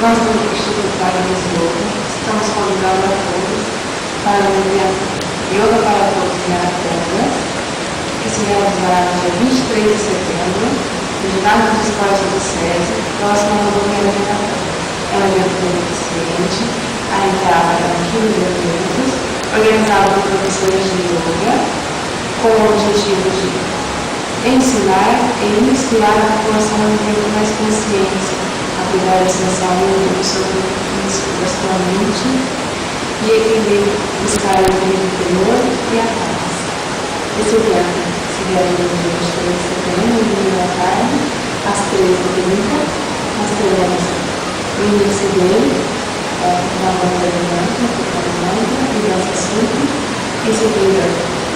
nós do Instituto Wagner Slogan estamos convidando a todos para o Yoga para Todos em Araponga, que se realizará no dia 23 de setembro, no ginásio de esporte do SESI, próximo ao Rodoviário de Natal. É um evento beneficente, a entrada é de 15 minutos, organizado por professores de yoga, com o objetivo de ensinar e inspirar a população a viver com mais consciência, a cuidar da sua saúde, do seu corpo físico, da sua mente e equilíbrio, buscar o equilíbrio interior e a paz. Esse evento se realiza no dia 23 de setembro, no domingo à tarde, às 13h30. Nós teremos o início dele, uma banda de dança, e dança simples, em seguida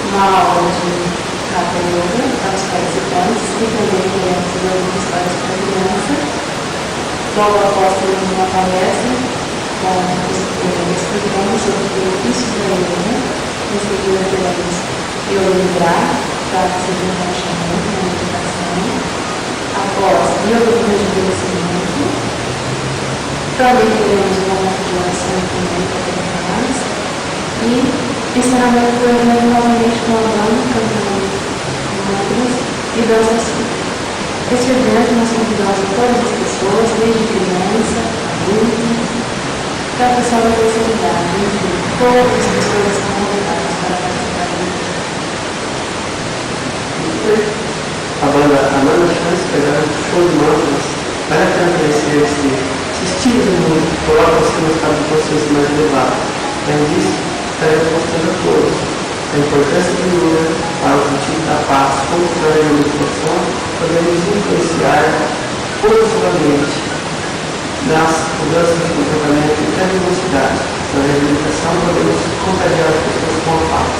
uma aula de Hatha Yoga para os participantes e também teremos duas histórias para criança. Logo após teremos uma palestra explicando sobre os benefícios da yoga. Em seguida teremos Yoga Nidra, para fazer um relaxamento, uma meditação. Após Yoga do rejuvenescimento. Também teremos uma motivação também para preparados. E ensinamento do Yoga novamente com a banda, cantando mantras e dança simples. Este evento nós convidamos a todas as pessoas, desde criança, adulto, até a pessoa da terceira idade, enfim, todas as pessoas estão convidadas para participar do evento. A banda Amanda Chance pegaram um show de mantras para conhecer esse estilo de música, coloca você no estado de consciência mais elevado. Além disso, estaremos mostrando a todos a importância do yoga para o sentido da paz, como através da meditação podemos influenciar positivamente nas mudanças de comportamento e até de velocidade. Através da meditação podemos contagiar as pessoas com a paz.